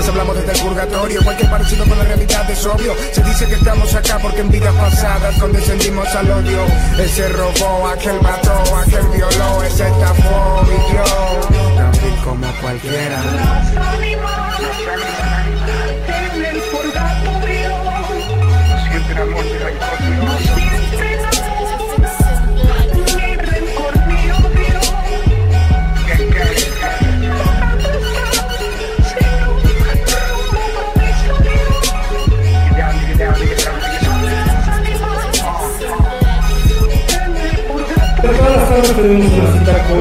Hablamos desde el purgatorio, cualquier parecido con la realidad es obvio. Se dice que estamos acá porque en vidas pasadas condescendimos al odio. Ese robó, aquel mató, aquel violó, ese estafó, vivió también como cualquiera. Los animales en el purgatorio no sienten amor ni rencor, no sienten amor ni rencor ni odio.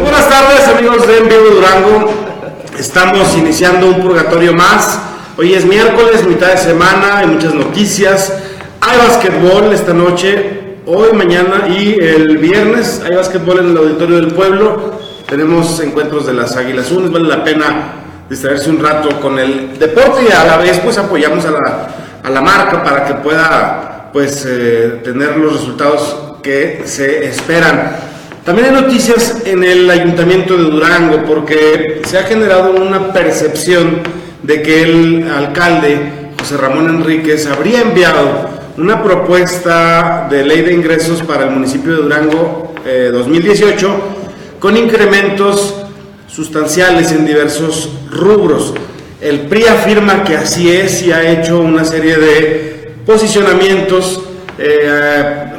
Buenas tardes, amigos de En Vivo Durango. Estamos iniciando un purgatorio más. Hoy es miércoles, mitad de semana, hay muchas noticias. Hay básquetbol esta noche, hoy, mañana y el viernes. Hay básquetbol en el Auditorio del Pueblo. Tenemos encuentros de las Águilas Unes. Vale la pena distraerse un rato con el deporte y a la vez pues apoyamos a la marca para que pueda pues tener los resultados que se esperan. También hay noticias en el Ayuntamiento de Durango porque se ha generado una percepción de que el alcalde José Ramón Enríquez habría enviado una propuesta de ley de ingresos para el municipio de Durango 2018 con incrementos sustanciales en diversos rubros. El PRI afirma que así es y ha hecho una serie de posicionamientos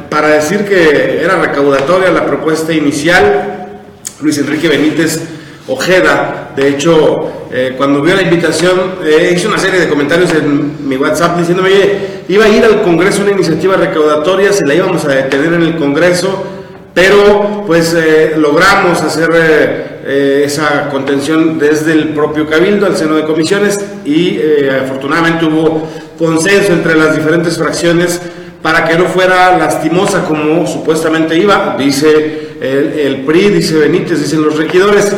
para decir que era recaudatoria la propuesta inicial. Luis Enrique Benítez Ojeda, de hecho, cuando vio la invitación, hizo una serie de comentarios en mi WhatsApp diciéndome, oye, iba a ir al Congreso una iniciativa recaudatoria, se la íbamos a detener en el Congreso, pero pues logramos hacer esa contención desde el propio Cabildo, al seno de comisiones, y afortunadamente hubo consenso entre las diferentes fracciones para que no fuera lastimosa como supuestamente iba, dice el PRI, dice Benítez, dicen los regidores.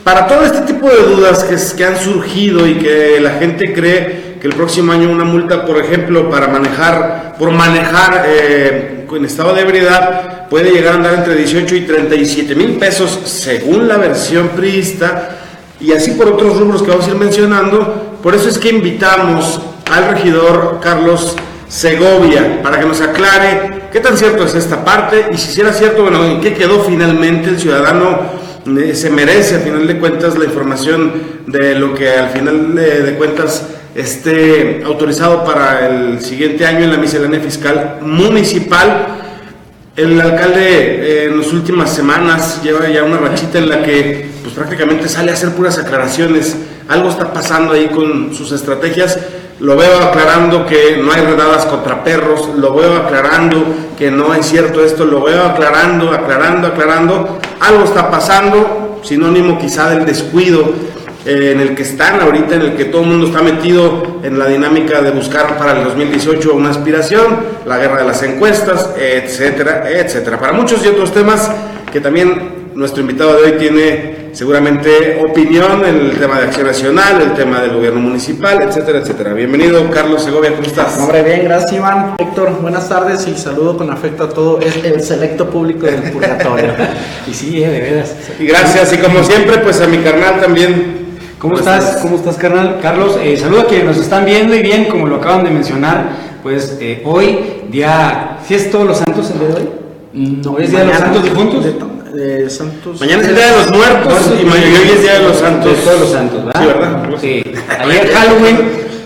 Para todo este tipo de dudas que han surgido y que la gente cree que el próximo año una multa, por ejemplo, por manejar en estado de ebriedad puede llegar a andar entre 18 y 37 mil pesos según la versión priista, y así por otros rubros que vamos a ir mencionando. Por eso es que invitamos al regidor Carlos Segovia para que nos aclare qué tan cierto es esta parte y si era cierto, bueno, en qué quedó finalmente. El ciudadano se merece a final de cuentas la información de lo que al final de cuentas esté autorizado para el siguiente año en la miscelánea fiscal municipal. El alcalde en las últimas semanas lleva ya una rachita en la que pues prácticamente sale a hacer puras aclaraciones. Algo está pasando ahí con sus estrategias. Lo veo aclarando que no hay redadas contra perros, lo veo aclarando que no es cierto esto, lo veo aclarando. Algo está pasando, sinónimo quizá del descuido en el que están ahorita, en el que todo el mundo está metido en la dinámica de buscar para el 2018 una aspiración, la guerra de las encuestas, etcétera, etcétera. Para muchos y otros temas que también nuestro invitado de hoy tiene seguramente opinión en el tema de Acción Nacional, el tema del gobierno municipal, etcétera, etcétera. Bienvenido, Carlos Segovia, ¿cómo estás? Hombre, bien, gracias, Iván. Héctor, buenas tardes y saludo con afecto a todo el selecto público del purgatorio. Y sí, de veras. Y gracias, y como siempre, pues a mi carnal también. ¿Cómo estás? ¿Cómo estás, carnal? Carlos, saludo a quienes nos están viendo y bien, como lo acaban de mencionar, pues hoy, día... ¿Sí es Todos los Santos el día de hoy? No, ¿Es Día de los Santos Difuntos? Santos. Mañana es el Día de los Muertos y hoy es Día de los Santos. De todos los santos, ¿verdad? Sí, ¿verdad? Sí. Ayer Halloween,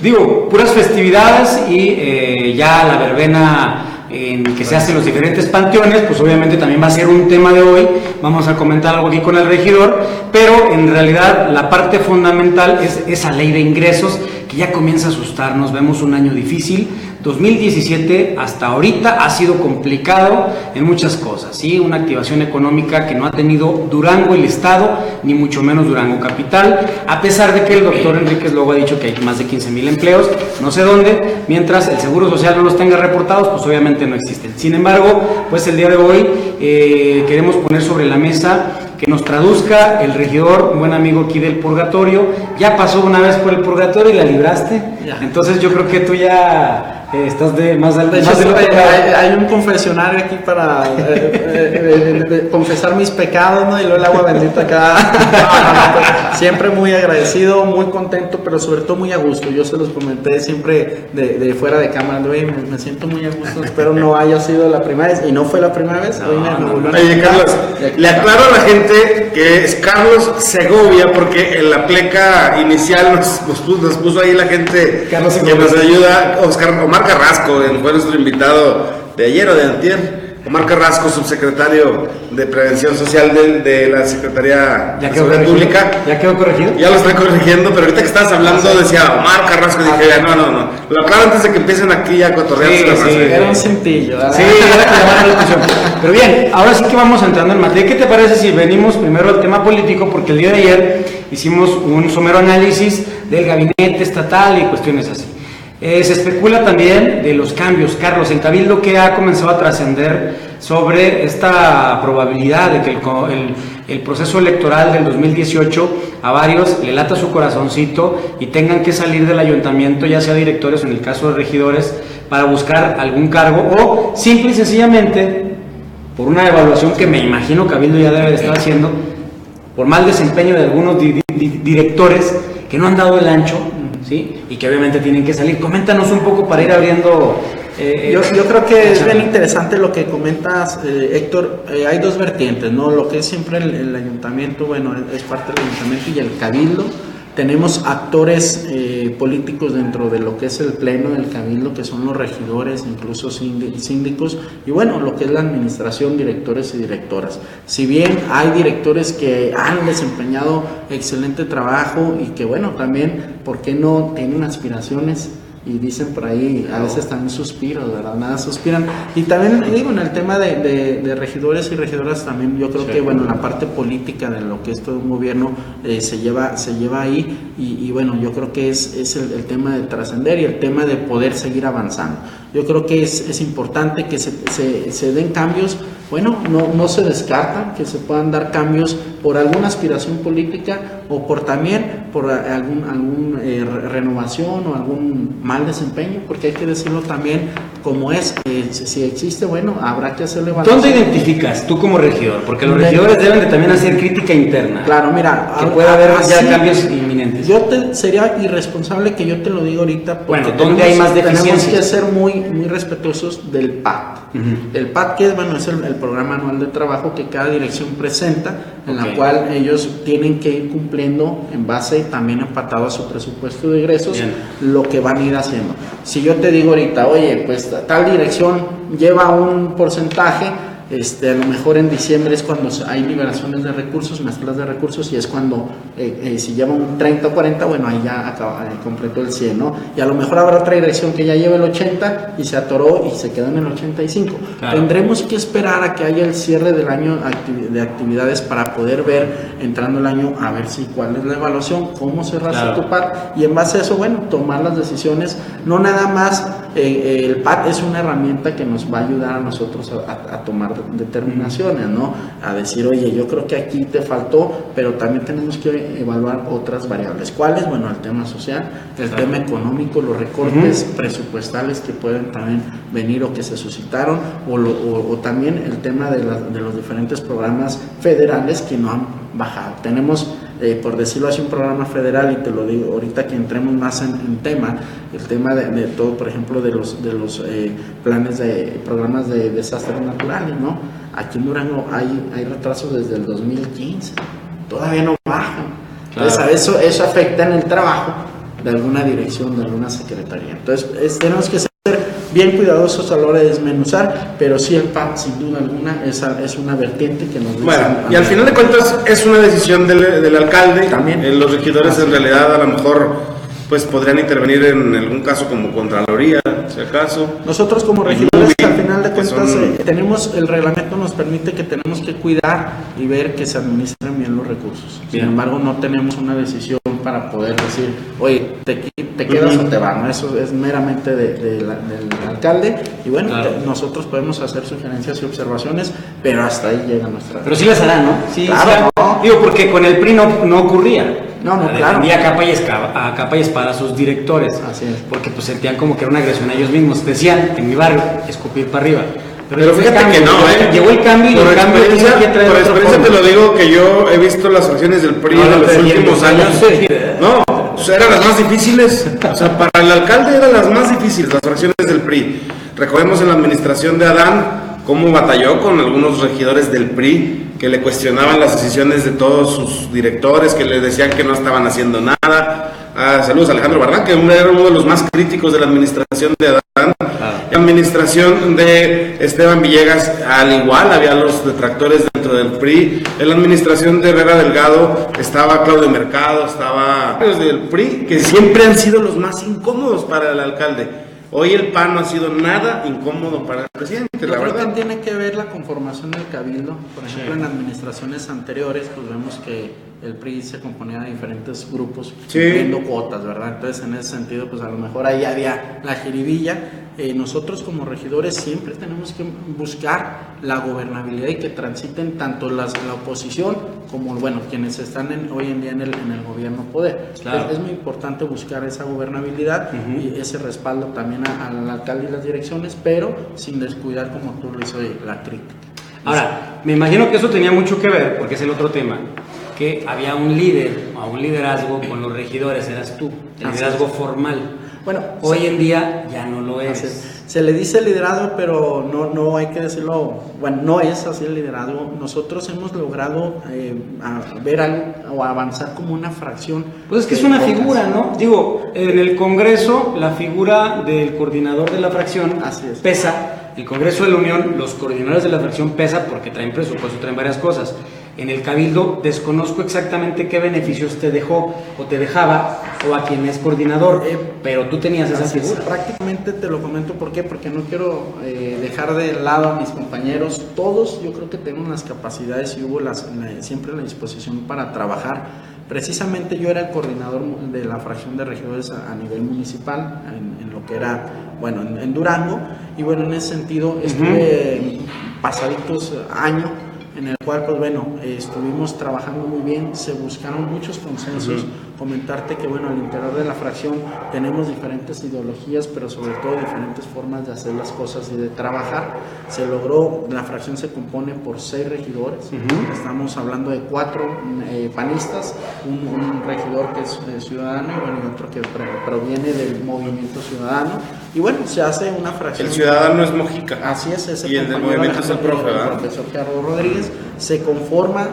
digo, puras festividades y ya la verbena en que se hacen los diferentes panteones, pues obviamente también va a ser un tema de hoy. Vamos a comentar algo aquí con el regidor, pero en realidad la parte fundamental es esa ley de ingresos que ya comienza a asustarnos. Vemos un año difícil. 2017 hasta ahorita ha sido complicado en muchas cosas, ¿sí? Una activación económica que no ha tenido Durango el Estado, ni mucho menos Durango Capital, a pesar de que el doctor Enríquez luego ha dicho que hay más de 15,000 empleos, no sé dónde, mientras el Seguro Social no los tenga reportados, pues obviamente no existen. Sin embargo, pues el día de hoy queremos poner sobre la mesa que nos traduzca el regidor, un buen amigo aquí del purgatorio. Ya pasó una vez por el purgatorio y la libraste, entonces yo creo que tú ya estás de más del De hecho, otro lado. hay un confesionario aquí para confesar mis pecados, ¿no? Y luego el agua bendita acá. Pues, siempre muy agradecido, muy contento, pero sobre todo muy a gusto. Yo se los comenté siempre de fuera de cámara. Oye, me siento muy a gusto, espero no haya sido la primera vez. Y no fue la primera vez. Hoy me volvieron a Oye, invitar. Carlos, Y aquí le está. aclaro a la gente que es Carlos Segovia, porque en la pleca inicial nos puso ahí la gente Carlos que Segovia. nos ayuda, Omar Carrasco, fue nuestro invitado de ayer o de antier. Omar Carrasco, subsecretario de Prevención Social de la Secretaría ¿Ya de quedó Seguridad corregido? Pública. ¿Ya quedó corregido? Ya lo estoy corrigiendo, pero ahorita que estabas hablando decía Omar Carrasco, dije, no. Lo aclaro antes de que empiecen aquí a cotorrearse Sí, la sí. raza. Era un cintillo, ¿verdad? Sí, era que llamar la atención. Pero bien, ahora sí que vamos entrando en materia. ¿Qué te parece si venimos primero al tema político? Porque el día de ayer hicimos un somero análisis del gabinete estatal y cuestiones así. Se especula también de los cambios, Carlos, en Cabildo, que ha comenzado a trascender sobre esta probabilidad de que el proceso electoral del 2018 a varios le lata su corazoncito y tengan que salir del ayuntamiento, ya sea directores o en el caso de regidores, para buscar algún cargo o simple y sencillamente por una evaluación que me imagino Cabildo ya debe de estar haciendo, por mal desempeño de algunos directores que no han dado el ancho, ¿sí? Y que obviamente tienen que salir. Coméntanos un poco para ir abriendo. Yo creo que es bien interesante lo que comentas, Héctor. Hay dos vertientes, ¿no? Lo que es siempre el ayuntamiento, bueno, es parte del ayuntamiento y el cabildo. Tenemos actores políticos dentro de lo que es el pleno del cabildo, que son los regidores, incluso síndicos, y bueno, lo que es la administración, directores y directoras. Si bien hay directores que han desempeñado excelente trabajo y que bueno, también, ¿por qué no tienen aspiraciones? Y dicen por ahí, a veces también suspiros, ¿verdad? Nada suspiran. Y también, digo, en el tema de regidores y regidoras también, yo creo que, bueno, la parte política de lo que es todo un gobierno se lleva ahí. Y bueno, yo creo que es el tema de trascender y el tema de poder seguir avanzando. Yo creo que es importante que se den cambios. Bueno, no se descarta que se puedan dar cambios por alguna aspiración política o por algún renovación o algún mal desempeño, porque hay que decirlo también como es. Si existe, bueno, habrá que hacerle evaluación. ¿Dónde identificas tú como regidor? Porque los regidores deben de también hacer crítica interna. Claro, mira, que pueda haber ya así, cambios inminentes. Sería irresponsable que yo te lo diga ahorita, porque Bueno, ¿dónde hay más tenemos deficiencias? que ser muy respetuosos del PAT. El PAT, que es, bueno, es el programa anual de trabajo que cada dirección presenta, en la cual ellos tienen que ir cumpliendo en base también empatado a su presupuesto de egresos, lo que van a ir haciendo. Si yo te digo ahorita, oye, pues tal dirección lleva un porcentaje, a lo mejor en diciembre es cuando hay liberaciones de recursos, mezclas de recursos, y es cuando si lleva un 30 o 40, bueno, ahí ya completó el 100, ¿no? Y a lo mejor habrá otra dirección que ya lleva el 80 y se atoró y se quedó en el 85. Claro. Tendremos que esperar a que haya el cierre del año de actividades para poder ver, entrando el año, a ver cuál es la evaluación, cómo se raza tu PAT, y en base a eso, bueno, tomar las decisiones. No nada más el PAT es una herramienta que nos va a ayudar a nosotros a tomar determinaciones, ¿no? A decir, oye, yo creo que aquí te faltó, pero también tenemos que evaluar otras variables. ¿Cuáles? Bueno, el tema social, el tema económico, los recortes presupuestales que pueden también venir o que se suscitaron, o también el tema de los diferentes programas federales que no han bajado. Tenemos, por decirlo así, un programa federal, y te lo digo ahorita que entremos más en tema, el tema de todo, por ejemplo, de los planes de programas de desastres naturales, ¿no? Aquí en Durango hay retrasos desde el 2015, todavía no bajan. Entonces, eso afecta en el trabajo de alguna dirección, de alguna secretaría. Entonces, tenemos que ser bien cuidadosos a la hora de desmenuzar, pero sí el PAT, sin duda alguna, es una vertiente que nos dice. Bueno, y al final de cuentas es una decisión del alcalde. También. Los regidores en realidad a lo mejor pues podrían intervenir en algún caso como Contraloría, si acaso. Nosotros como regidores, al final de cuentas, son... tenemos, el reglamento nos permite que tenemos que cuidar y ver que se administren bien los recursos. Sin embargo, no tenemos una decisión para poder decir, oye, te quedas o te vas, ¿no? Eso es meramente del alcalde, y bueno, nosotros podemos hacer sugerencias y observaciones, pero hasta ahí llega nuestra... Pero sí las harán, ¿no? Sí, claro, no. Digo, porque con el PRI no ocurría. No, La claro. defendía a capa y espada a sus directores. Así es. Porque pues sentían como que era una agresión a ellos mismos. Decían, en mi barrio, escupir para arriba. Pero fíjate que no, Llegó el cambio y por el cambio tiene que traer por otra experiencia forma. te lo digo, que yo he visto las acciones del PRI en los últimos años. No, o sea, eran las más difíciles. O sea, para el alcalde eran las más difíciles, las fracciones del PRI. Recordemos en la administración de Adán cómo batalló con algunos regidores del PRI que le cuestionaban las decisiones de todos sus directores, que le decían que no estaban haciendo nada. Saludos a Alejandro Bardán, que era uno de los más críticos de la administración de Adán. La administración de Esteban Villegas, al igual, había los detractores dentro del PRI. En la administración de Herrera Delgado estaba Claudio Mercado, estaba los del PRI, que siempre han sido los más incómodos para el alcalde. Hoy el PAN no ha sido nada incómodo para el presidente, Yo la creo verdad. que tiene que ver la conformación del cabildo. Por ejemplo, en administraciones anteriores, pues vemos que el PRI se componía de diferentes grupos cumpliendo cuotas, ¿verdad? Entonces, en ese sentido, pues a lo mejor ahí había la jiribilla. Nosotros como regidores siempre tenemos que buscar la gobernabilidad y que transiten tanto la oposición como, bueno, quienes están hoy en día en el gobierno poder. Claro. Es muy importante buscar esa gobernabilidad y ese respaldo también al alcalde y las direcciones, pero sin descuidar, como tú lo hizo, la crítica. Ahora, me imagino que eso tenía mucho que ver, porque es el otro tema, que había un líder o un liderazgo con los regidores, eras tú, el Así liderazgo es. formal. Bueno, Hoy en día ya no lo así es. es. Se le dice liderazgo, pero no hay que decirlo, bueno, no es así el liderazgo. Nosotros hemos logrado ver algo o avanzar como una fracción. Pues es que es una figura, ¿no? Digo, en el Congreso la figura del coordinador de la fracción Así es. pesa. El Congreso de la Unión, los coordinadores de la fracción pesa porque traen presupuesto, traen varias cosas. En el Cabildo desconozco exactamente qué beneficios te dejó o te dejaba o a quien es coordinador, pero tú tenías esa Así es. figura. Prácticamente te lo comento, ¿por qué? Porque no quiero dejar de lado a mis compañeros. Todos yo creo que tenemos las capacidades y hubo siempre la disposición para trabajar. Precisamente yo era el coordinador de la fracción de regidores a nivel municipal, en lo que era, bueno, en Durango, y bueno, en ese sentido estuve pasaditos años en el cual, pues bueno, estuvimos trabajando muy bien, se buscaron muchos consensos. Comentarte que, bueno, al interior de la fracción tenemos diferentes ideologías, pero sobre todo diferentes formas de hacer las cosas y de trabajar. Se logró, la fracción se compone por 6 regidores, estamos hablando de 4 panistas, un regidor que es ciudadano y, bueno, y otro que proviene del Movimiento Ciudadano, y bueno, se hace una fracción. El ciudadano es Mojica. Así es Y el del movimiento es el profe, ¿verdad? El profesor Carlos Rodríguez. Se conforma,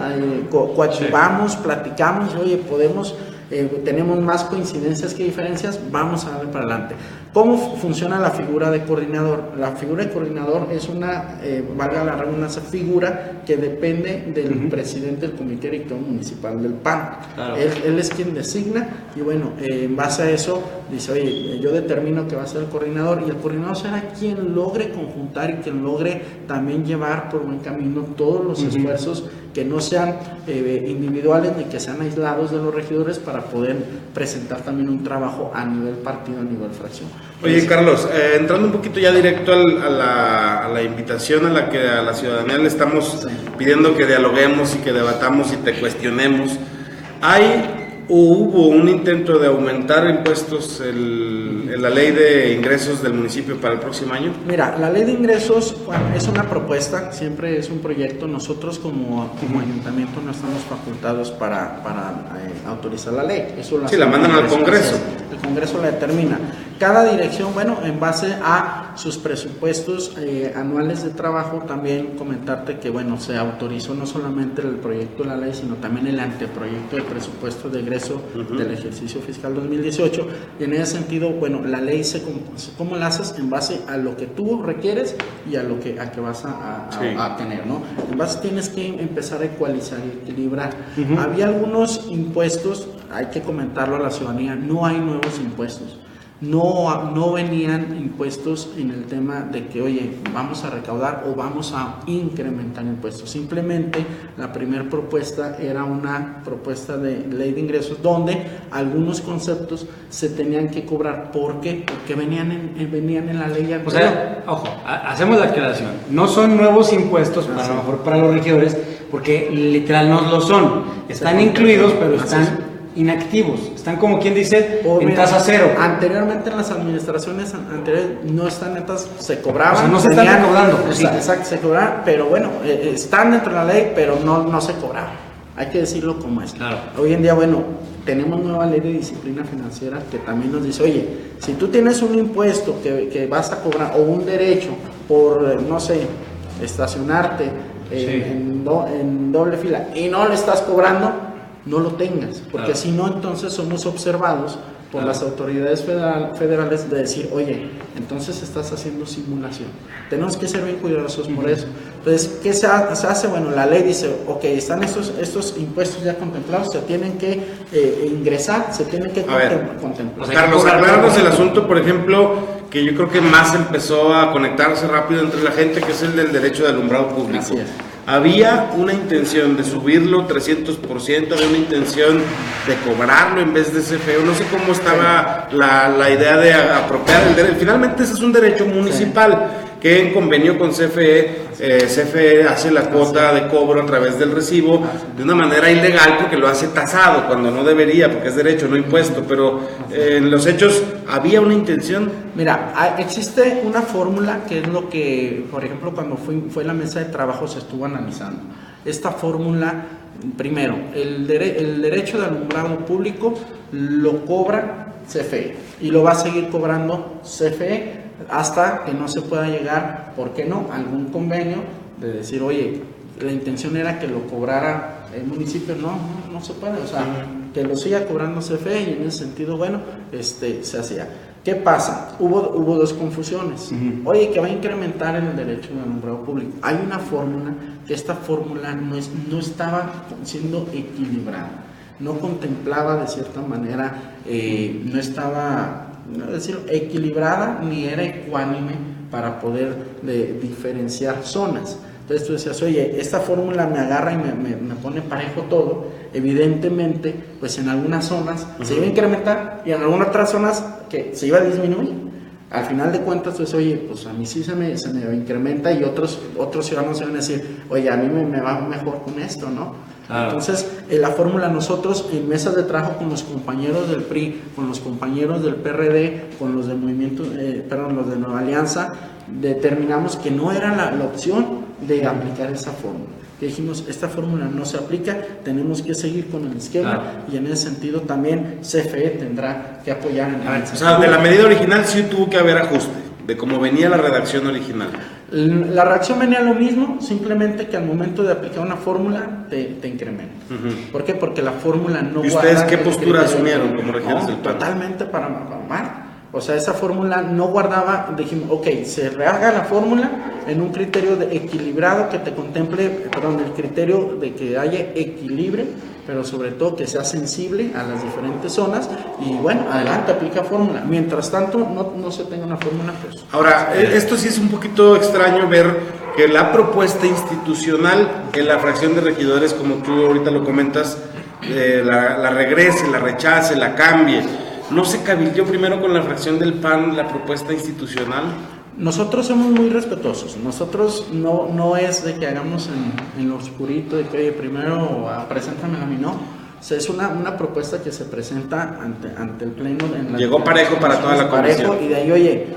coadyuvamos, platicamos, oye, podemos, tenemos más coincidencias que diferencias, vamos a darle para adelante. ¿Cómo funciona la figura de coordinador? La figura de coordinador es una, valga la redundancia, figura que depende del presidente del Comité Director Municipal del PAN. Claro. Él es quien designa y, bueno, en base a eso dice, oye, yo determino que va a ser el coordinador, y el coordinador será quien logre conjuntar y quien logre también llevar por buen camino todos los esfuerzos que no sean individuales ni que sean aislados de los regidores, para poder presentar también un trabajo a nivel partido, a nivel fracción. Oye, Carlos, entrando un poquito ya directo a la invitación a la que a la ciudadanía le estamos pidiendo que dialoguemos y que debatamos y te cuestionemos. ¿Hubo un intento de aumentar impuestos en la ley de ingresos del municipio para el próximo año? Mira, la ley de ingresos, bueno, es una propuesta, siempre es un proyecto. Nosotros como ayuntamiento no estamos facultados para autorizar la ley. Eso lo Sí, la mandan al Congreso. El Congreso la determina. Cada dirección, bueno, en base a sus presupuestos anuales de trabajo, también comentarte que, bueno, se autorizó no solamente el proyecto de la ley, sino también el anteproyecto de presupuesto de egreso del ejercicio fiscal 2018. Y en ese sentido, bueno, la ley ¿cómo la haces? En base a lo que tú requieres y a que vas a tener, ¿no? En base tienes que empezar a ecualizar y equilibrar. Había algunos impuestos, hay que comentarlo a la ciudadanía, no hay nuevos impuestos. No venían impuestos en el tema de que, oye, vamos a recaudar o vamos a incrementar impuestos. Simplemente la primera propuesta era una propuesta de ley de ingresos donde algunos conceptos se tenían que cobrar. ¿Por qué? Porque venían en la ley anterior. O sea, ojo, hacemos la aclaración. No son nuevos impuestos, a lo mejor para los regidores, porque literal no lo son. Están incluidos, pero están inactivos, están como quien dice O en mira, tasa cero. Anteriormente en las administraciones anteriores no están netas, se cobraban. O sea, no se están recaudando, pues sí. Exacto, se cobraban, pero bueno, están dentro de la ley, pero no se cobraban. Hay que decirlo como es. Claro. Hoy en día, bueno, tenemos nueva ley de disciplina financiera que también nos dice, oye, si tú tienes un impuesto que vas a cobrar o un derecho por, no sé, estacionarte en doble fila y no le estás cobrando, no lo tengas, porque Claro. si no, entonces somos observados por las autoridades federales de decir, oye, entonces estás haciendo simulación. Tenemos que ser bien cuidadosos por eso. Entonces, ¿qué se hace? Bueno, la ley dice, ok, están estos impuestos ya contemplados, se tienen que ingresar, se tienen que contemplar. O sea, Carlos, cobrar acláramos todo. el asunto, por ejemplo, que yo creo que más empezó a conectarse rápido entre la gente, que es el del derecho de alumbrado público. Así es. Había una intención de subirlo 300%, había una intención de cobrarlo en vez de CFE, no sé cómo estaba la idea de apropiar el derecho. Finalmente ese es un derecho municipal que en convenio con CFE, CFE hace la cuota de cobro a través del recibo de una manera ilegal porque lo hace tasado cuando no debería, porque es derecho, no impuesto, pero en los hechos había una intención. Mira, existe una fórmula que es lo que, por ejemplo, cuando fue la mesa de trabajo se estuvo analizando. Esta fórmula, primero, el derecho de alumbrado público lo cobra CFE y lo va a seguir cobrando CFE hasta que no se pueda llegar, ¿por qué no?, a algún convenio de decir, oye, la intención era que lo cobrara el municipio, no se puede, o sea, que lo siga cobrando CFE y en ese sentido, bueno, se hacía. ¿Qué pasa? Hubo dos confusiones. Oye, que va a incrementar el derecho de alumbrado público. Hay una fórmula, que esta fórmula no estaba siendo equilibrada, no contemplaba de cierta manera, no estaba, no decir equilibrada, ni era ecuánime para poder diferenciar zonas. Entonces tú decías, oye, esta fórmula me agarra y me pone parejo todo. Evidentemente, pues en algunas zonas se iba a incrementar y en algunas otras zonas que se iba a disminuir. Al final de cuentas, pues oye, pues a mí sí se me incrementa y otros ciudadanos se van a decir, oye, a mí me va mejor con esto, ¿no? Claro. Entonces, la fórmula nosotros en mesas de trabajo con los compañeros del PRI, con los compañeros del PRD, con los del movimiento, los de Nueva Alianza, determinamos que no era la opción de aplicar esa fórmula. Que dijimos, esta fórmula no se aplica, tenemos que seguir con el esquema, claro. Y en ese sentido también CFE tendrá que apoyar en el O sea, de la medida original sí tuvo que haber ajuste, de cómo venía la redacción original. La redacción venía lo mismo, simplemente que al momento de aplicar una fórmula te incrementa. ¿Por qué? Porque la fórmula no guarda. ¿Y ustedes qué postura asumieron como regidores del PAN? Totalmente para mal. O sea, esa fórmula no guardaba, dijimos, ok, se rehaga la fórmula en un criterio de equilibrado que te contemple, el criterio de que haya equilibrio, pero sobre todo que sea sensible a las diferentes zonas y bueno, adelante, aplica fórmula. Mientras tanto, no se tenga una fórmula, pues. Ahora, esto sí es un poquito extraño ver que la propuesta institucional en la fracción de regidores, como tú ahorita lo comentas, la regrese, la rechace, la cambie. ¿No se cabildeó primero con la fracción del PAN la propuesta institucional? Nosotros somos muy respetuosos. Nosotros no es de que hagamos en lo oscurito, de que oye, primero preséntamela a mí, no. O sea, es una propuesta que se presenta ante el Pleno. Llegó parejo para toda la comisión. Parejo, y de ahí, oye,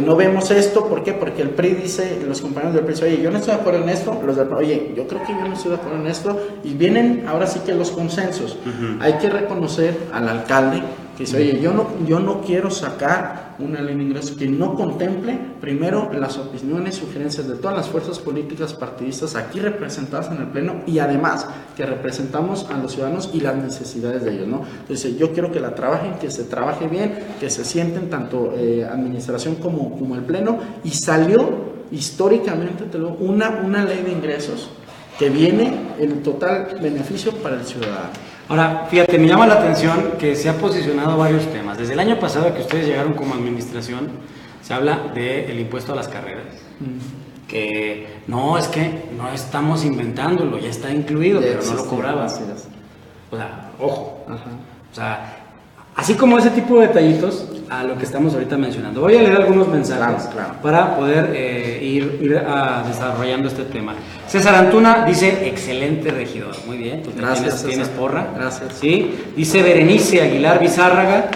no vemos esto, ¿por qué? Porque el PRI dice, los compañeros del PRI dicen, oye, yo no estoy de acuerdo en esto, los del PRI, oye, yo creo que yo no estoy de acuerdo en esto, y vienen ahora sí que los consensos. Hay que reconocer al alcalde que dice, oye, yo no quiero sacar una ley de ingresos que no contemple primero las opiniones, sugerencias de todas las fuerzas políticas partidistas aquí representadas en el Pleno y además que representamos a los ciudadanos y las necesidades de ellos, ¿no? Entonces yo quiero que la trabajen, que se trabaje bien, que se sienten tanto administración como el Pleno, y salió históricamente una ley de ingresos que viene en total beneficio para el ciudadano. Ahora, fíjate, me llama la atención que se ha posicionado varios temas. Desde el año pasado que ustedes llegaron como administración, se habla del impuesto a las carreras. Que no, es que no estamos inventándolo, ya está incluido, pero no lo cobraba. O sea, ojo. O sea, así como ese tipo de detallitos, a lo que estamos ahorita mencionando. Voy a leer algunos mensajes Claro. para poder ir desarrollando este tema. César Antuna dice, excelente regidor. Muy bien, tú Gracias, tienes César. porra. Gracias. ¿Sí? Dice Berenice Aguilar Bizárraga.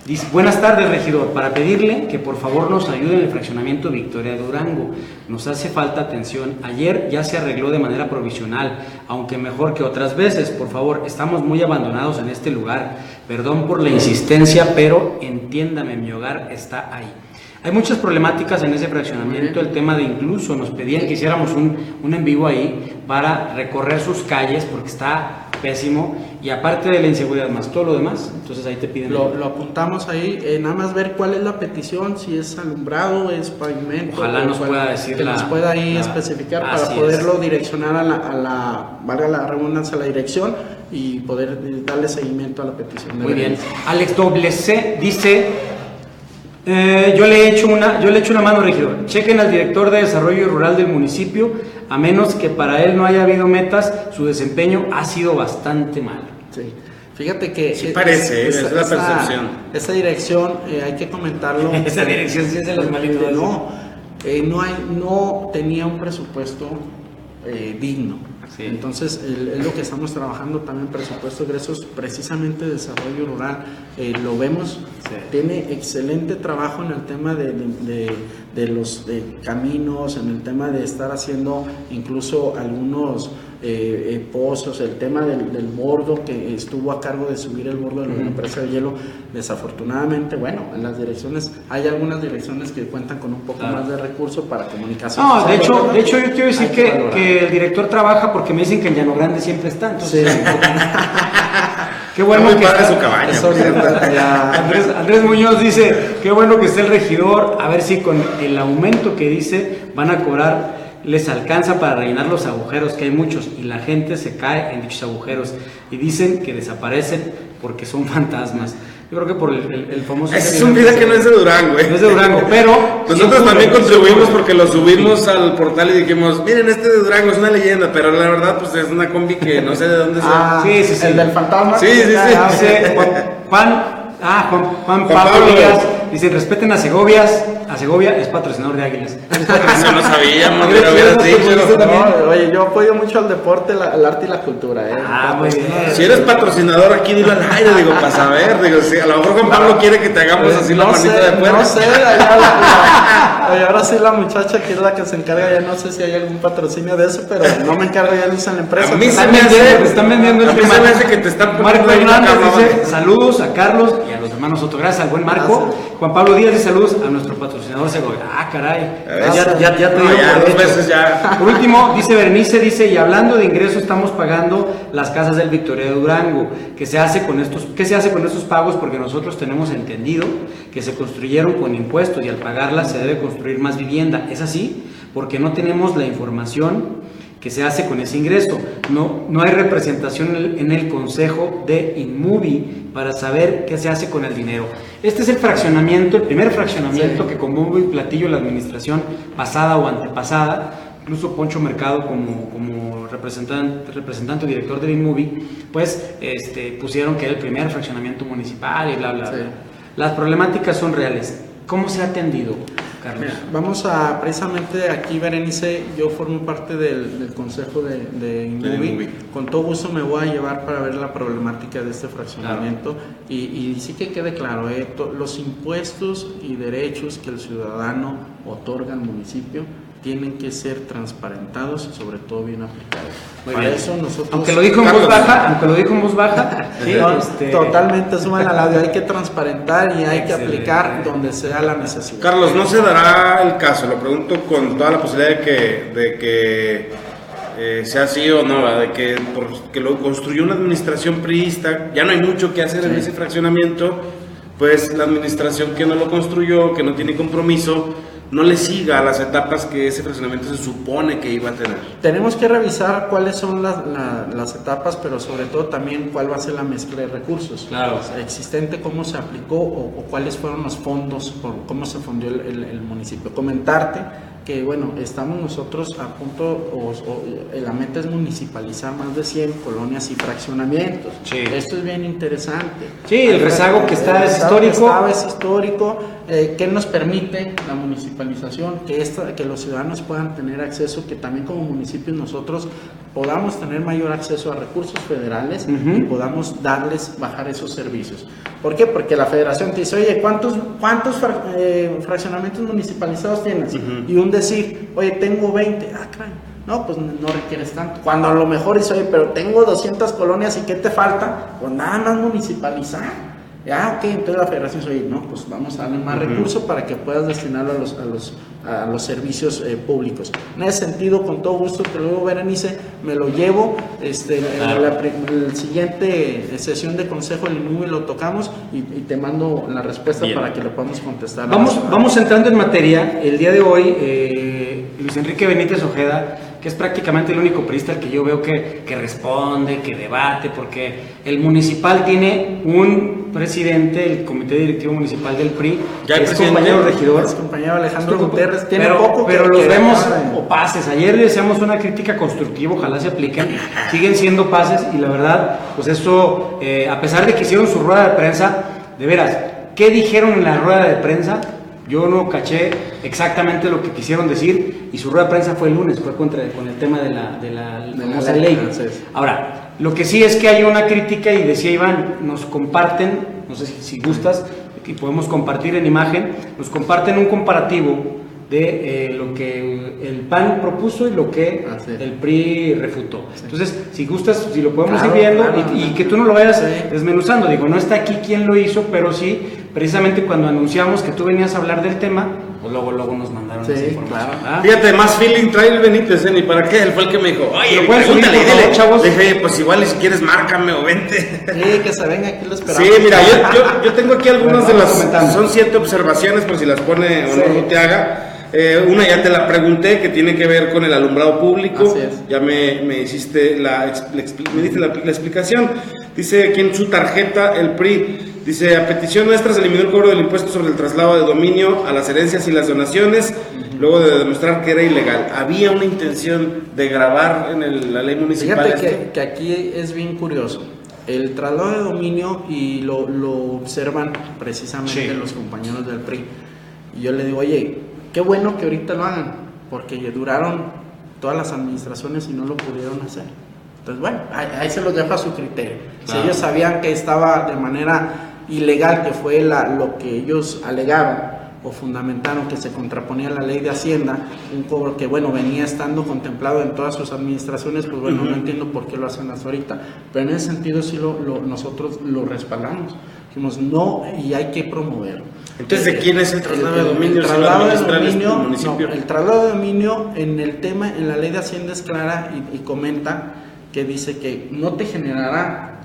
Dice, buenas tardes, regidor, para pedirle que por favor nos ayude en el fraccionamiento Victoria de Durango. Nos hace falta atención. Ayer ya se arregló de manera provisional, aunque mejor que otras veces. Por favor, estamos muy abandonados en este lugar. Perdón por la insistencia, pero entiéndame, mi hogar está ahí. Hay muchas problemáticas en ese fraccionamiento, el tema de incluso nos pedían que hiciéramos un en vivo ahí para recorrer sus calles porque está pésimo y aparte de la inseguridad más todo lo demás, entonces ahí te piden lo apuntamos ahí, nada más ver cuál es la petición, si es alumbrado, es pavimento. Ojalá nos pueda decir que nos pueda ahí especificar para poderlo direccionar a la valga la redundancia, a la dirección y poder darle seguimiento a la petición. Muy bien. Alex C dice, yo le he hecho una mano, regidor. Chequen al director de desarrollo rural del municipio, a menos que para él no haya habido metas, su desempeño ha sido bastante malo. Sí. Fíjate que sí parece, es la percepción. Esa dirección hay que comentarlo. Esa dirección sí es de los malitos. No tenía un presupuesto digno. Sí. Entonces es lo que estamos trabajando también, presupuesto de egresos, precisamente desarrollo rural, lo vemos, tiene excelente trabajo en el tema de los caminos, en el tema de estar haciendo incluso algunos pozos, el tema del bordo que estuvo a cargo de subir el bordo de la empresa de hielo. Desafortunadamente, bueno, en las direcciones, hay algunas direcciones que cuentan con un poco más de recursos para comunicación. No, de hecho yo quiero decir que el director trabaja porque me dicen que en Llano Grande siempre está, entonces sí. qué bueno que está su cabaña. Andrés Muñoz dice, qué bueno que esté el regidor, a ver si con el aumento que dice van a cobrar, les alcanza para rellenar los agujeros, que hay muchos, y la gente se cae en dichos agujeros, y dicen que desaparecen porque son fantasmas. Yo creo que por el famoso... Ese es un video que no es de Durango, No es de Durango, pero... Nosotros también contribuimos porque lo subimos al portal y dijimos, miren, este de Durango es una leyenda, pero la verdad pues es una combi que no sé de dónde sea. Sí. El del fantasma. Sí. Juan Pablo Díaz dice, respeten a Segovia es patrocinador de Águilas. Eso no sabíamos, pero hubieras dicho. No, oye, yo apoyo mucho al deporte, el arte y la cultura. Muy bien. Si eres patrocinador aquí, dilo al aire, digo, para saber. Digo, si a lo mejor Juan Pablo quiere que te hagamos así la manita de fuera. No sé, oye, ahora sí la muchacha que es la que se encarga, ya no sé si hay algún patrocinio de eso, pero no me encargo ya de eso en la empresa. A mí Te están vendiendo el tema. Se me hace que te están Marco poniendo Hernández cabrón. dice, saludos a Carlos y a los hermanos Soto. Gracias al buen Marco. Gracias. Juan Pablo Díaz dice saludos a nuestro patrocinador Segovia. Caray. Ya te No, digo ya, por dos hecho. veces ya. Por último, dice Berenice, y hablando de ingresos, estamos pagando las casas del Victoria de Durango. ¿Qué se hace con estos pagos? Porque nosotros tenemos entendido que se construyeron con impuestos y al pagarlas se debe construir más vivienda. ¿Es así? Porque no tenemos la información que se hace con ese ingreso. No hay representación en el Consejo de Inmovi para saber qué se hace con el dinero. Este es el primer fraccionamiento que con bombo y platillo la administración pasada o antepasada, incluso Poncho Mercado como representante o director del Inmovi, pues pusieron que era el primer fraccionamiento municipal y bla, bla, bla. Las problemáticas son reales. ¿Cómo se ha atendido, Carlos? Mira, vamos a, precisamente aquí, Berenice, yo formo parte del consejo de Inmovi. Con todo gusto me voy a llevar para ver la problemática de este fraccionamiento. Claro. Y sí que quede claro, los impuestos y derechos que el ciudadano otorga al municipio tienen que ser transparentados y sobre todo bien aplicados. Para eso nosotros... Aunque lo dijo en voz baja, sí, totalmente, suman al audio, hay que transparentar y hay que aplicar donde sea la necesidad. Carlos, ¿no se dará el caso? Lo pregunto con toda la posibilidad de que sea así o no, de que porque lo construyó una administración priista, ya no hay mucho que hacer en ese fraccionamiento, pues la administración que no lo construyó, que no tiene compromiso, no le siga a las etapas que ese fraccionamiento se supone que iba a tener. Tenemos que revisar cuáles son las etapas, pero sobre todo también cuál va a ser la mezcla de recursos existente, cómo se aplicó o cuáles fueron los fondos, cómo se fundió el municipio. Comentarte que bueno, estamos nosotros a punto, la meta es municipalizar más de 100 colonias y fraccionamientos. Sí. Esto es bien interesante. Sí, el rezago que está es histórico. Es histórico. ¿Qué nos permite la municipalización? Que los ciudadanos puedan tener acceso, que también como municipios nosotros podamos tener mayor acceso a recursos federales y podamos bajar esos servicios. ¿Por qué? Porque la federación te dice, oye, ¿cuántos fraccionamientos municipalizados tienes? Y un decir, oye, tengo 20. Ah, caray. No, pues no requieres tanto. Cuando a lo mejor dice, oye, pero tengo 200 colonias y ¿qué te falta? Pues nada más municipalizar. Ya, ok, entonces la federación dice, oye, no, pues vamos a darle más recursos para que puedas destinarlo a los servicios públicos. En ese sentido, con todo gusto, te lo digo, Berenice, me lo llevo, en la siguiente sesión de consejo del INUME lo tocamos y te mando la respuesta para que lo podamos contestar. Vamos entrando en materia. El día de hoy, Luis Enrique Benítez Ojeda, que es prácticamente el único priista al que yo veo que responde, que debate, porque el municipal tiene un presidente, el comité directivo municipal del PRI, ya que es compañero regidor, es compañero Alejandro Gutiérrez, tiene pero los vemos opaces. Ayer le decíamos una crítica constructiva, ojalá se apliquen, siguen siendo pases y la verdad, pues eso, a pesar de que hicieron su rueda de prensa, de veras, ¿qué dijeron en la rueda de prensa? Yo no caché exactamente lo que quisieron decir y su rueda de prensa fue el lunes, fue con el tema de la famosa ley. Ahora, lo que sí es que hay una crítica y decía Iván, nos comparten, no sé si gustas, y podemos compartir en imagen, nos comparten un comparativo de lo que el PAN propuso y lo que el PRI refutó. Entonces, si gustas, si lo podemos ir viendo y que tú no lo vayas desmenuzando. Digo, no está aquí quién lo hizo, pero sí, precisamente cuando anunciamos que tú venías a hablar del tema, pues luego nos mandaron esa información. Claro. Fíjate, más feeling trae el Benítez, ni para qué, él fue el que me dijo, oye, pregúntale, dile, chavos. Le dije, pues igual si quieres márcame o vente. Sí, que se venga, aquí lo esperamos. Sí, mira, yo tengo aquí algunas de las, son 7 observaciones, por si las pone o no te haga. Una ya te la pregunté, que tiene que ver con el alumbrado público. Ya me hiciste la explicación. Dice aquí en su tarjeta el PRI, dice, a petición nuestra se eliminó el cobro del impuesto sobre el traslado de dominio a las herencias y las donaciones, luego de demostrar que era ilegal. Había una intención de grabar en la ley municipal. Fíjate que aquí es bien curioso. El traslado de dominio, y lo observan precisamente los compañeros del PRI. Y yo le digo, oye, qué bueno que ahorita lo hagan, porque duraron todas las administraciones y no lo pudieron hacer. Entonces, bueno, ahí se los dejo a su criterio. Si ellos sabían que estaba de manera ilegal, que fue lo que ellos alegaron o fundamentaron, que se contraponía a la ley de Hacienda, un cobro que, bueno, venía estando contemplado en todas sus administraciones, pues bueno, no entiendo por qué lo hacen hasta ahorita. Pero en ese sentido sí nosotros lo respaldamos. Dijimos, no, y hay que promoverlo. Entonces, ¿de quién es el traslado de dominio? El traslado de dominio en el tema, en la ley de Hacienda es clara y comenta que dice que no te generará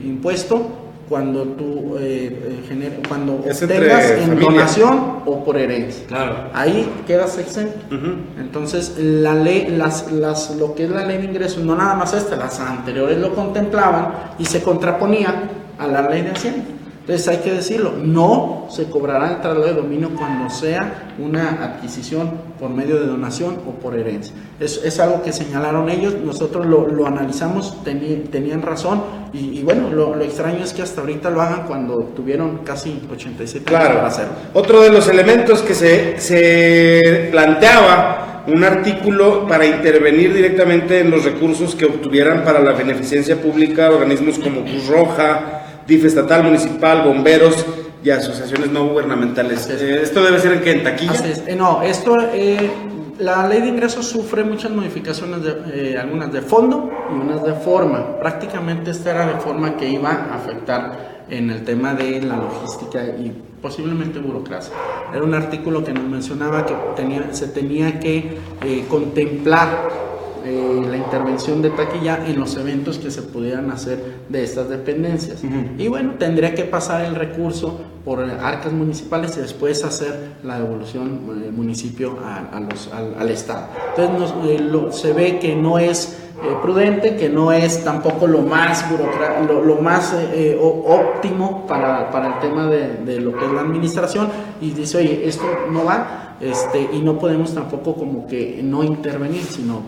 impuesto cuando tú cuando obtengas en donación o por herencia. Claro. Ahí quedas exento. Entonces, la ley, lo que es la ley de ingresos, no nada más las anteriores lo contemplaban y se contraponía a la ley de Hacienda. Entonces hay que decirlo, no se cobrará el traslado de dominio cuando sea una adquisición por medio de donación o por herencia. Es algo que señalaron ellos, nosotros lo analizamos, tenían razón y bueno, lo extraño es que hasta ahorita lo hagan cuando tuvieron casi 87 años para hacerlo. Otro de los elementos que se planteaba, un artículo para intervenir directamente en los recursos que obtuvieran para la beneficencia pública, organismos como Cruz Roja, DIF estatal, municipal, bomberos y asociaciones no gubernamentales. ¿Esto debe ser en taquilla? Así es. La ley de ingresos sufre muchas modificaciones, algunas de fondo y unas de forma. Prácticamente esta era de forma que iba a afectar en el tema de la logística y posiblemente burocracia. Era un artículo que nos mencionaba que se tenía que contemplar la intervención de taquilla en los eventos que se pudieran hacer de estas dependencias. Y bueno, tendría que pasar el recurso por arcas municipales y después hacer la devolución del municipio al Estado. Entonces se ve que no es prudente, que no es tampoco lo más óptimo para el tema de lo que es la administración, y dice, oye, esto no va. y no podemos tampoco como que no intervenir, sino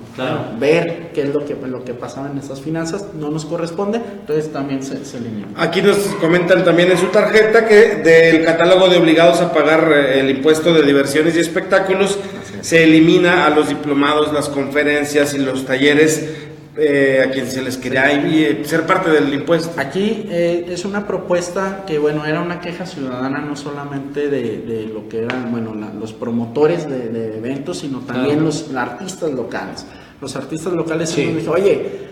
ver qué es lo que pasaba en esas finanzas, no nos corresponde, entonces también se elimina. Aquí nos comentan también en su tarjeta que del catálogo de obligados a pagar el impuesto de diversiones y espectáculos se elimina a los diplomados, las conferencias y los talleres a quien se les quería ser parte del impuesto. Aquí es una propuesta que, bueno, era una queja ciudadana no solamente de lo que eran, bueno, los promotores de eventos, sino también los artistas locales. Los artistas locales sí nos dijeron, oye,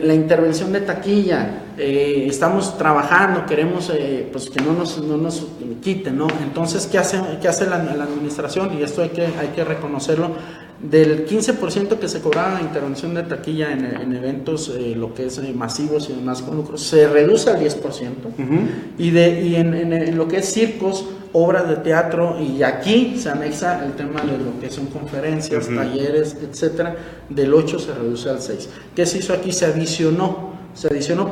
la intervención de taquilla, estamos trabajando, queremos pues que no nos quiten, ¿no? Entonces, ¿qué hace la administración? Y esto hay que reconocerlo. Del 15% que se cobraba la intervención de taquilla en eventos, lo que es masivos y demás con lucros, se reduce al 10%. Y en lo que es circos, obras de teatro, y aquí se anexa el tema de lo que son conferencias, talleres, etcétera, del 8 se reduce al 6. ¿Qué se hizo aquí? Se adicionó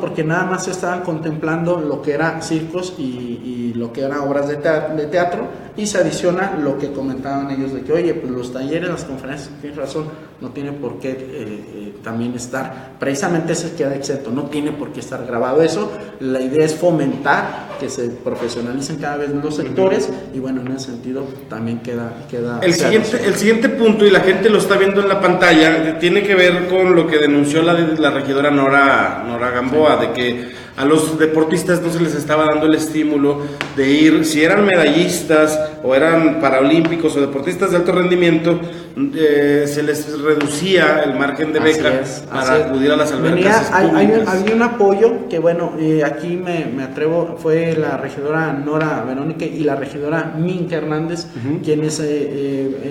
porque nada más se estaban contemplando lo que era circos y lo que eran obras de teatro, y se adiciona lo que comentaban ellos de que, oye, pues los talleres, las conferencias, tienes razón, no tiene por qué también estar, precisamente ese queda exento, no tiene por qué estar grabado eso. La idea es fomentar que se profesionalicen cada vez los sectores, y bueno, en ese sentido también queda el siguiente punto, y la gente lo está viendo en la pantalla, tiene que ver con lo que denunció la regidora Nora Gamboa, de que a los deportistas no se les estaba dando el estímulo de ir, si eran medallistas o eran paralímpicos o deportistas de alto rendimiento, se les reducía el margen de beca para acudir a las albercas públicas. Hay un apoyo que, bueno, aquí me atrevo, fue la regidora Nora Verónica y la regidora Minka Hernández, quienes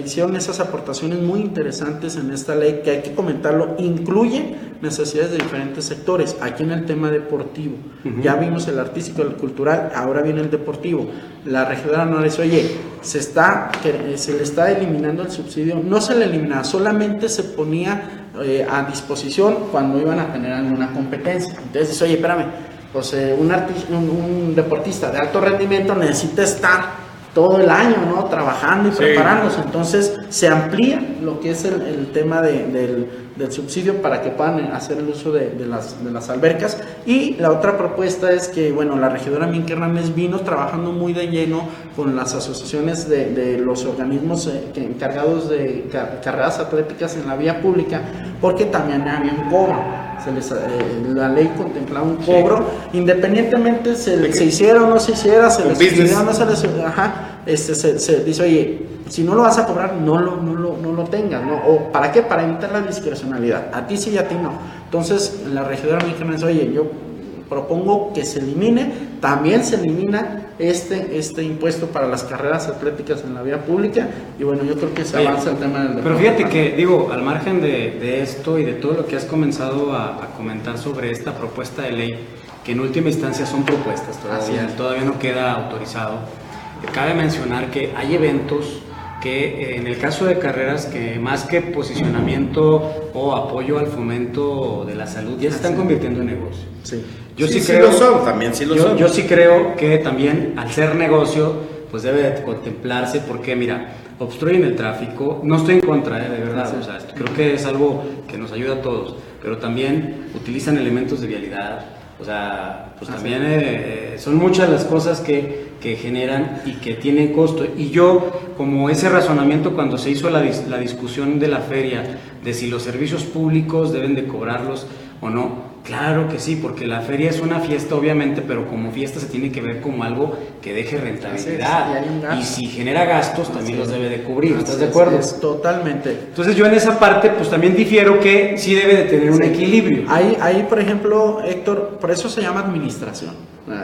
hicieron esas aportaciones muy interesantes en esta ley, que hay que comentarlo, incluye necesidades de diferentes sectores. Aquí en el tema deportivo, ya vimos el artístico, el cultural, ahora viene el deportivo. La regidora Nora dice, oye, se le está eliminando el subsidio. No se le eliminaba, solamente se ponía a disposición cuando iban a tener alguna competencia. Entonces dice, oye, espérame, pues un deportista de alto rendimiento necesita estar todo el año, ¿no?, trabajando y preparándose. Entonces se amplía lo que es el tema del subsidio para que puedan hacer el uso de las albercas. Y la otra propuesta es que, bueno, la regidora Minka Hernández vino trabajando muy de lleno con las asociaciones de los organismos encargados de carreras atléticas en la vía pública, porque también había un cobro. La ley contemplaba un cobro, independientemente se hiciera o no se hiciera, se les subsidiara o no se les se dice, oye, si no lo vas a cobrar, no lo tengas, ¿no? ¿O para qué? Para evitar la discrecionalidad, a ti sí y a ti no. Entonces la regidora me dijo, oye, yo propongo que se elimine, también se elimina este impuesto para las carreras atléticas en la vía pública, y bueno, yo creo que se avanza el tema del deporte. Pero fíjate que, digo, al margen de esto y de todo lo que has comenzado a comentar sobre esta propuesta de ley, que en última instancia son propuestas, todavía no queda autorizado, cabe mencionar que hay eventos que en el caso de carreras, que más que posicionamiento o apoyo al fomento de la salud, ya se están convirtiendo en negocio. Sí. Yo sí creo que también, al ser negocio, pues debe de contemplarse, porque mira, obstruyen el tráfico. No estoy en contra, de verdad, o sea, creo que es algo que nos ayuda a todos, pero también utilizan elementos de vialidad. O sea, pues también son muchas las cosas que generan y que tienen costo. Y yo, como ese razonamiento cuando se hizo la discusión de la feria, de si los servicios públicos deben de cobrarlos o no, claro que sí, porque la feria es una fiesta, obviamente, pero como fiesta se tiene que ver como algo que deje rentabilidad. Y si genera gastos, también los debe de cubrir. ¿Estás de acuerdo? Totalmente. Entonces yo en esa parte, pues también difiero que sí debe de tener un equilibrio. Ahí, por ejemplo, Héctor, por eso se llama administración.